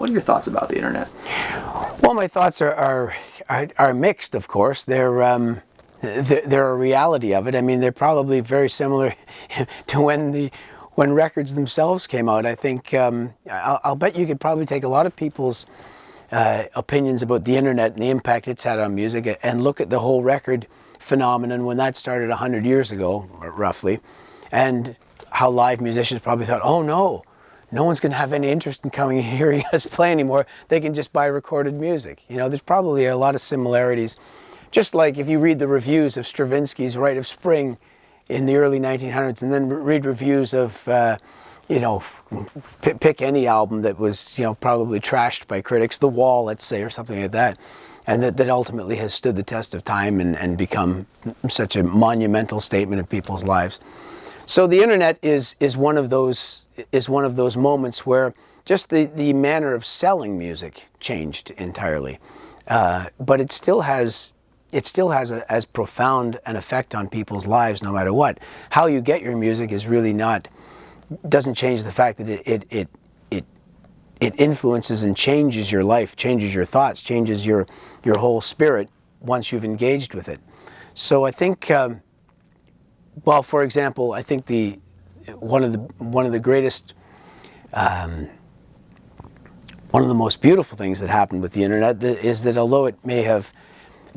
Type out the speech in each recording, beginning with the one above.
What are your thoughts about the internet? Well, my thoughts are mixed, of course. They're a reality of it. I mean, they're probably very similar to when records themselves came out. I think I'll bet you could probably take a lot of people's opinions about the internet and the impact it's had on music and look at the whole record phenomenon when that started 100 years ago, roughly, and how live musicians probably thought, oh no one's going to have any interest in coming and hearing us play anymore. They can just buy recorded music. You know, there's probably a lot of similarities. Just like if you read the reviews of Stravinsky's Rite of Spring in the early 1900s and then read reviews of, you know, pick any album that was, you know, probably trashed by critics, The Wall, let's say, or something like that, and that ultimately has stood the test of time and become such a monumental statement in people's lives. So the internet is one of those moments where just the manner of selling music changed entirely, but it still has as profound an effect on people's lives no matter what. How you get your music is really doesn't change the fact that it influences and changes your life, changes your thoughts, changes your whole spirit once you've engaged with it. So I think. Well, for example, I think one of the greatest, one of the most beautiful things that happened with the internet is that although it may have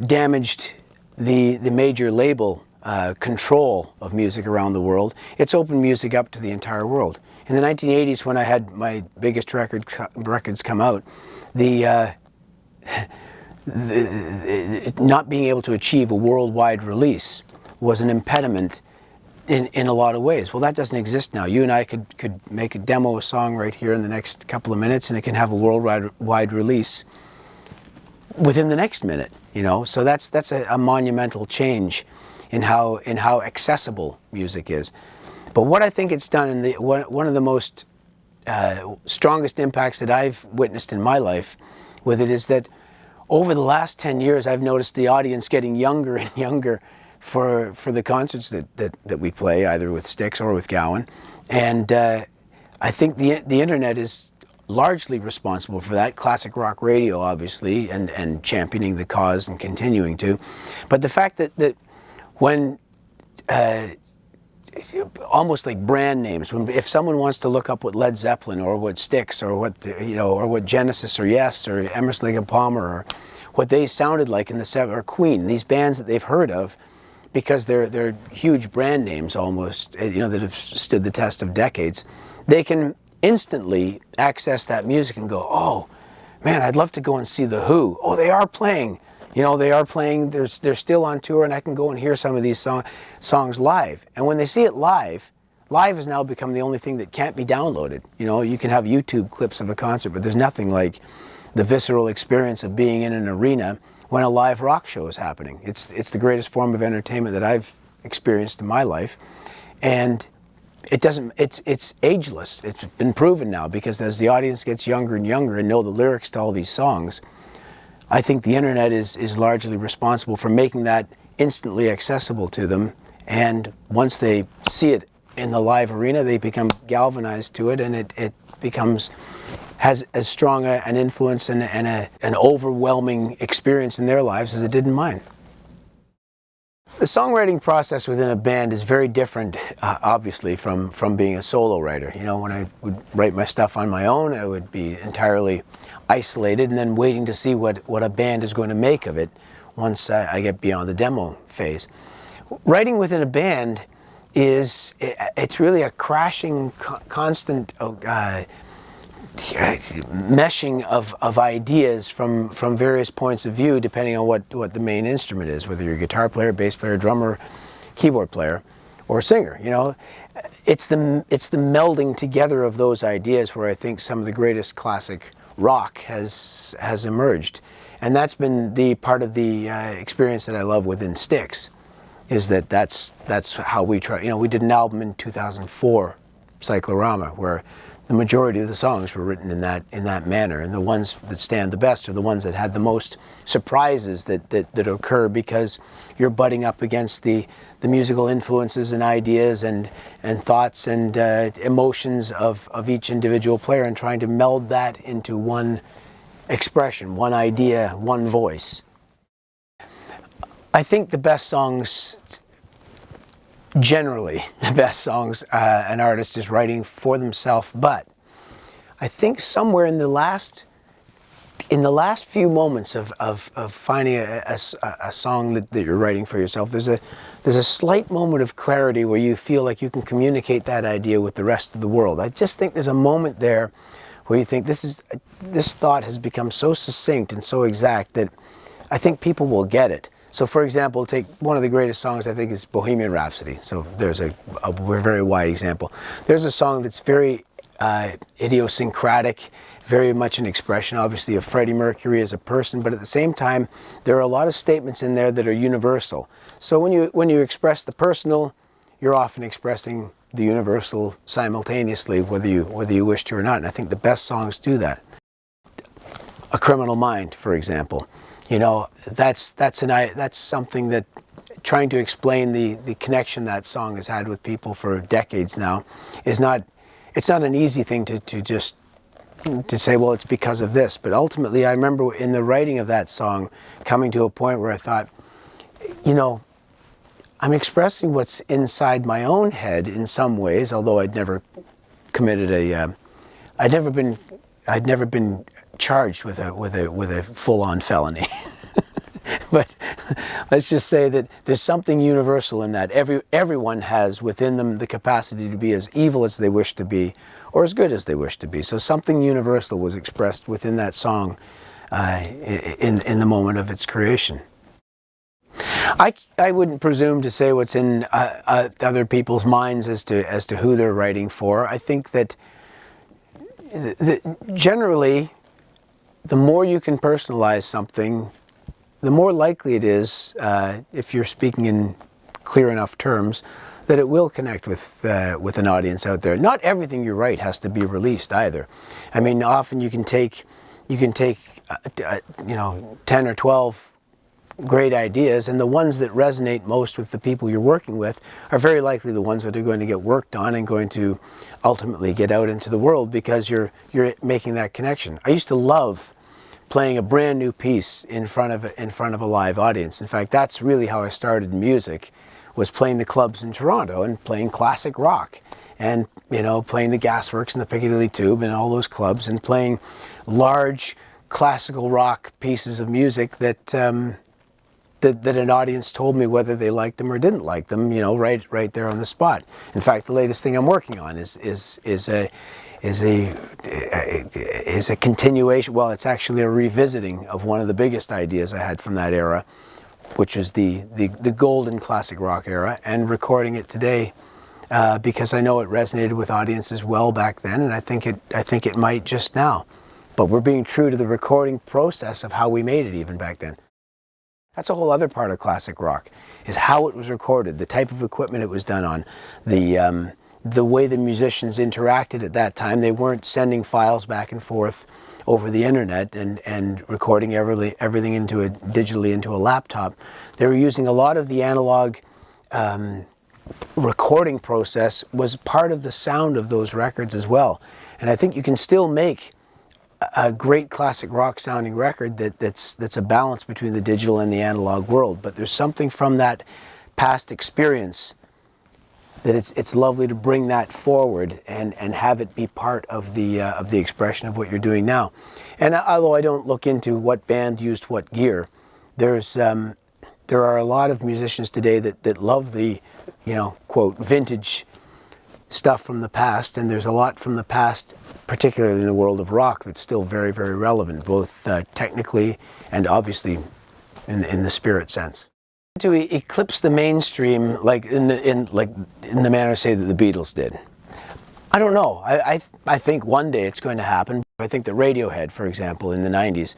damaged the major label control of music around the world, it's opened music up to the entire world. In the 1980s, when I had my biggest records come out, not being able to achieve a worldwide release was an impediment in a lot of ways. Well, that doesn't exist now. You and I could make a demo song right here in the next couple of minutes, and it can have a worldwide release within the next minute. You know, so that's a monumental change in how accessible music is. But what I think it's done, and one of the most strongest impacts that I've witnessed in my life with it is that over the last 10 years, I've noticed the audience getting younger and younger for the concerts that we play, either with Styx or with Gowan. And I think the internet is largely responsible for that. Classic rock radio, obviously, and championing the cause and continuing to. But the fact that when almost like brand names, if someone wants to look up what Led Zeppelin or what Styx or what Genesis or Yes or Emerson, Lake and Palmer or what they sounded like in the 70s, or Queen, these bands that they've heard of, because they're huge brand names almost, you know, that have stood the test of decades, they can instantly access that music and go, oh man, I'd love to go and see The Who. Oh, they are playing. You know, they are playing, they're still on tour, and I can go and hear some of these songs live. And when they see it live has now become the only thing that can't be downloaded. You know, you can have YouTube clips of a concert, but there's nothing like the visceral experience of being in an arena when a live rock show is happening. It's the greatest form of entertainment that I've experienced in my life. And it's ageless. It's been proven now, because as the audience gets younger and younger and know the lyrics to all these songs, I think the internet is largely responsible for making that instantly accessible to them. And once they see it in the live arena, they become galvanized to it, and it has as strong an influence and an overwhelming experience in their lives as it did in mine. The songwriting process within a band is very different, obviously, from being a solo writer. You know, when I would write my stuff on my own, I would be entirely isolated and then waiting to see what a band is going to make of it once I get beyond the demo phase. Writing within a band it's really a crashing, constant meshing of ideas from various points of view, depending on what the main instrument is, whether you're a guitar player, bass player, drummer, keyboard player, or singer. You know, it's the melding together of those ideas where I think some of the greatest classic rock has emerged, and that's been the part of the experience that I love within Styx, is that's how we try. You know, we did an album in 2004, Cyclorama, where the majority of the songs were written in that manner, and the ones that stand the best are the ones that had the most surprises that occur because you're butting up against the musical influences and ideas and thoughts and emotions of each individual player, and trying to meld that into one expression, one idea, one voice. I think the best songs, generally the best songs an artist is writing for themselves, but I think somewhere in the last few moments of finding a song that you're writing for yourself, there's a slight moment of clarity where you feel like you can communicate that idea with the rest of the world. I just think there's a moment there where you think this thought has become so succinct and so exact that I think people will get it. So, for example, take one of the greatest songs, I think, is Bohemian Rhapsody. So there's a very wide example. There's a song that's very idiosyncratic, very much an expression, obviously, of Freddie Mercury as a person, but at the same time, there are a lot of statements in there that are universal. So when you express the personal, you're often expressing the universal simultaneously, whether you wish to or not. And I think the best songs do that. A Criminal Mind, for example. You know, that's something that, trying to explain the connection that song has had with people for decades now, it's not an easy thing to just to say, well, it's because of this. But ultimately, I remember in the writing of that song coming to a point where I thought, you know, I'm expressing what's inside my own head in some ways, although I'd never committed I'd never been charged with a full-on felony. But let's just say that there's something universal in that. Everyone has within them the capacity to be as evil as they wish to be, or as good as they wish to be. So something universal was expressed within that song in the moment of its creation. I wouldn't presume to say what's in other people's minds as to who they're writing for. I think that generally, the more you can personalize something, the more likely it is, if you're speaking in clear enough terms, that it will connect with an audience out there. Not everything you write has to be released either. I mean, often you can take 10 or 12 great ideas, and the ones that resonate most with the people you're working with are very likely the ones that are going to get worked on and going to ultimately get out into the world, because you're making that connection. I used to love playing a brand new piece in front of a live audience. In fact, that's really how I started music, was playing the clubs in Toronto and playing classic rock, and playing the Gasworks and the Piccadilly Tube and all those clubs, and playing large classical rock pieces of music that an audience told me whether they liked them or didn't like them, right there on the spot. In fact, the latest thing I'm working on is a continuation. Well, it's actually a revisiting of one of the biggest ideas I had from that era, which was the golden classic rock era, and recording it today because I know it resonated with audiences well back then, and I think it might just now. But we're being true to the recording process of how we made it even back then. That's a whole other part of classic rock, is how it was recorded, the type of equipment it was done on, the way the musicians interacted at that time. They weren't sending files back and forth over the internet and recording everything digitally into a laptop. They were using a lot of the analog recording process was part of the sound of those records as well. And I think you can still make a great classic rock sounding record that's a balance between the digital and the analog world. But there's something from that past experience that it's lovely to bring that forward and have it be part of the expression of what you're doing now. And although I don't look into what band used what gear, there are a lot of musicians today that love the quote vintage stuff from the past, and there's a lot from the past, particularly in the world of rock, that's still very, very relevant, both technically and obviously in the spirit sense. To eclipse the mainstream, like in the manner, say, that the Beatles did, I don't know. I think one day it's going to happen. I think that Radiohead, for example, in the '90s,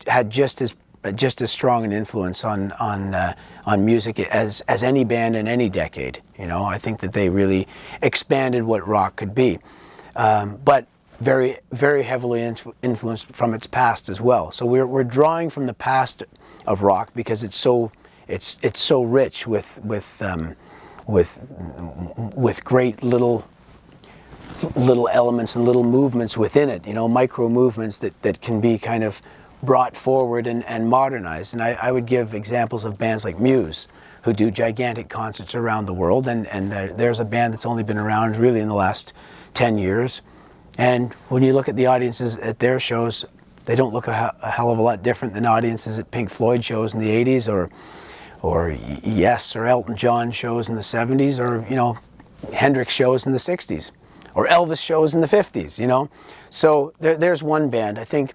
had just as strong an influence on music as any band in any decade. I think that they really expanded what rock could be. but very, very heavily influenced from its past as well. So we're drawing from the past of rock because it's so rich with great little elements and little movements within it, micro movements that can be kind of brought forward and modernized. And I would give examples of bands like Muse, who do gigantic concerts around the world, and there's a band that's only been around really in the last 10 years. And when you look at the audiences at their shows, they don't look a hell of a lot different than audiences at Pink Floyd shows in the 80s or Yes or Elton John shows in the 70s, or Hendrix shows in the 60s, or Elvis shows in the 50s, So there's one band. I think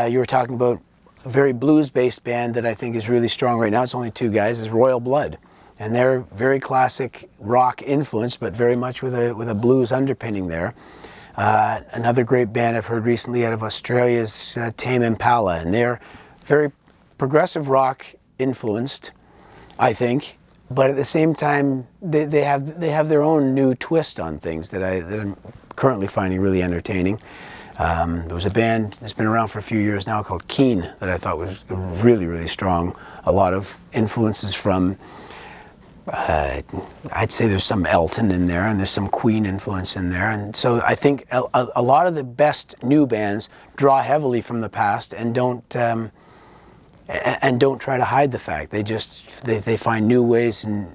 you were talking about a very blues-based band that I think is really strong right now. It's only two guys, is Royal Blood. And they're very classic rock influence, but very much with a blues underpinning there. Another great band I've heard recently out of Australia is Tame Impala, and they're very progressive rock influenced, I think, but at the same time they have their own new twist on things that I'm currently finding really entertaining. There was a band that's been around for a few years now called Keen that I thought was really, really strong. A lot of influences from I'd say there's some Elton in there, and there's some Queen influence in there, and so I think a lot of the best new bands draw heavily from the past and don't try to hide the fact. They find new ways and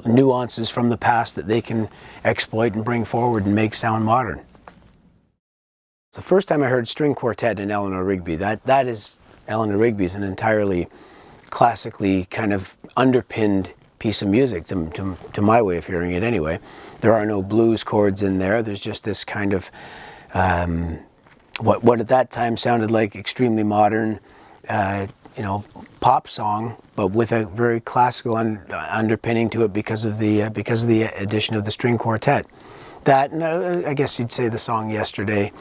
nuances from the past that they can exploit and bring forward and make sound modern. The first time I heard string quartet in Eleanor Rigby, that is Eleanor Rigby is an entirely classically kind of underpinned piece of music to my way of hearing it anyway. There are no blues chords in there. There's just this kind of what at that time sounded like extremely modern pop song, but with a very classical underpinning to it because of the addition of the string quartet. That, and I guess you'd say the song Yesterday,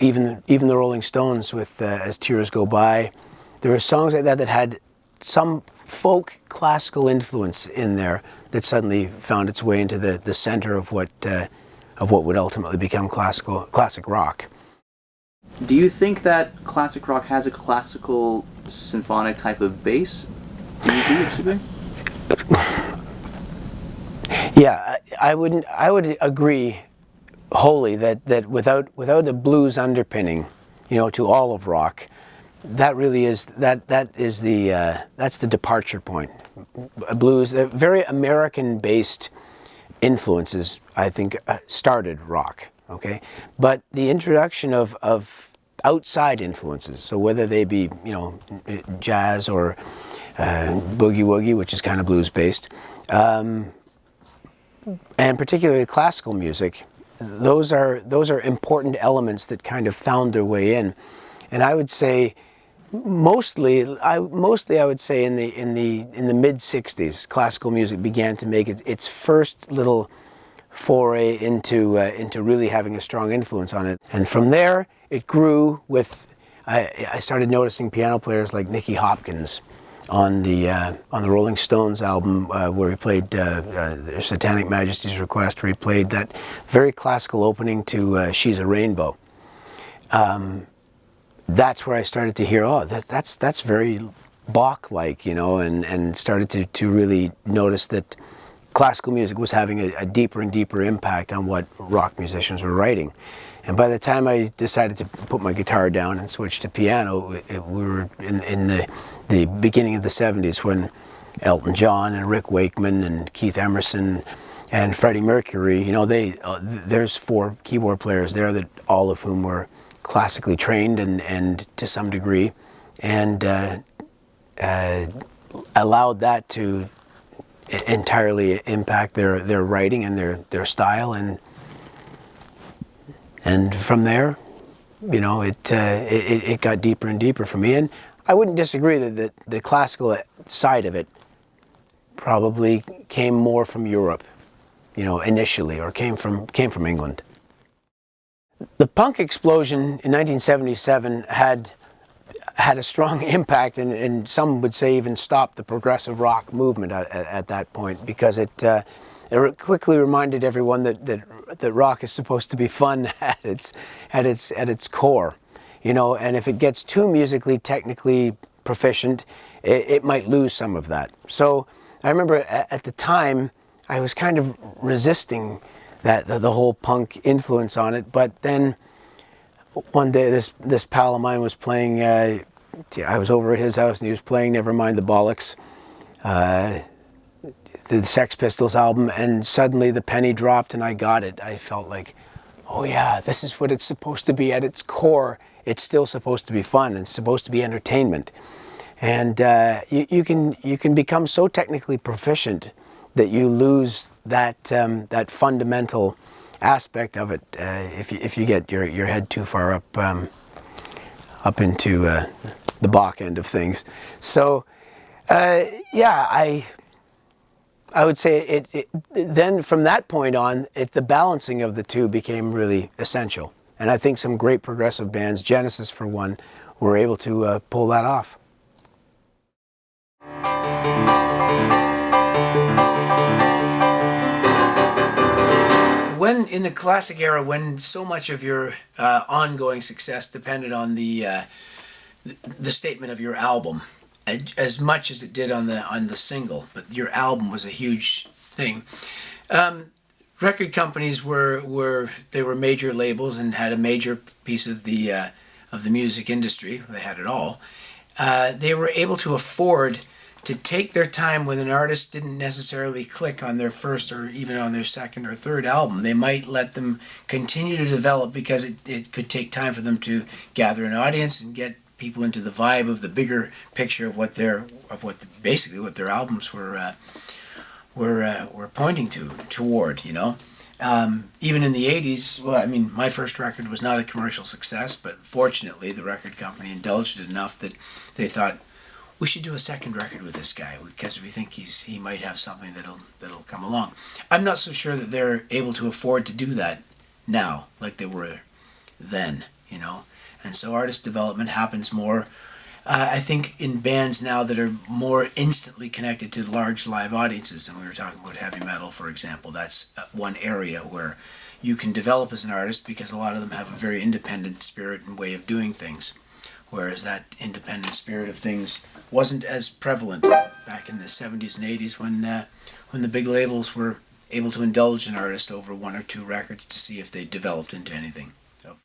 even the Rolling Stones with As Tears Go By. There were songs like that had some folk classical influence in there that suddenly found its way into the center of what would ultimately become classic rock. Do you think that classic rock has a classical symphonic type of bass? Do you disagree? Yeah, I would agree wholly that without a blues underpinning, to all of rock, that really is that's the departure point. Blues, very American-based influences, I think, started rock. Okay, but the introduction of outside influences, so whether they be jazz or boogie woogie, which is kind of blues-based, and particularly classical music, those are important elements that kind of found their way in, and I would say. Mostly, I would say in the mid '60s, classical music began to make its first little foray into really having a strong influence on it, and from there it grew with. I started noticing piano players like Nicky Hopkins on the Rolling Stones album where he played Satanic Majesty's Request, where he played that very classical opening to She's a Rainbow. That's where I started to hear, that's very Bach-like, and started to really notice that classical music was having a deeper and deeper impact on what rock musicians were writing. And by the time I decided to put my guitar down and switch to piano, we were in the beginning of the 70s when Elton John and Rick Wakeman and Keith Emerson and Freddie Mercury, there's 4 keyboard players there, that all of whom were classically trained and to some degree, and allowed that to entirely impact their writing and their style, and from there, it got deeper and deeper for me. And I wouldn't disagree that the classical side of it probably came more from Europe, initially, or came from England. The punk explosion in 1977 had a strong impact, and some would say even stopped the progressive rock movement at that point, because it it quickly reminded everyone that rock is supposed to be fun at its core, you know. And if it gets too musically, technically proficient, it might lose some of that. So I remember at the time I was kind of resisting that the whole punk influence on it. But then one day this pal of mine was playing. I was over at his house and he was playing Nevermind the Bollocks, the Sex Pistols album, and suddenly the penny dropped and I got it. I felt like, oh yeah, this is what it's supposed to be at its core. It's still supposed to be fun and it's supposed to be entertainment. And you can become so technically proficient that you lose that fundamental aspect of it if you get your head too far up into the Bach end of things. So yeah, I would say it then from that point on, the balancing of the two became really essential. And I think some great progressive bands, Genesis for one, were able to pull that off. When in the classic era, when so much of your ongoing success depended on the statement of your album, as much as it did on the single, but your album was a huge thing. Record companies were major labels and had a major piece of the music industry. They had it all. They were able to afford to take their time when an artist didn't necessarily click on their first or even on their second or third album. They might let them continue to develop because it could take time for them to gather an audience and get people into the vibe of the bigger picture of what their albums were pointing toward, you know. Even in the 80s, well, I mean, my first record was not a commercial success, but fortunately the record company indulged it enough that they thought, we should do a second record with this guy because we think he might have something that'll come along. I'm not so sure that they're able to afford to do that now like they were then, you know. And so artist development happens more, I think, in bands now that are more instantly connected to large live audiences. And we were talking about heavy metal, for example. That's one area where you can develop as an artist because a lot of them have a very independent spirit and way of doing things. Whereas that independent spirit of things wasn't as prevalent back in the 70s and 80s when the big labels were able to indulge an artist over one or two records to see if they developed into anything. So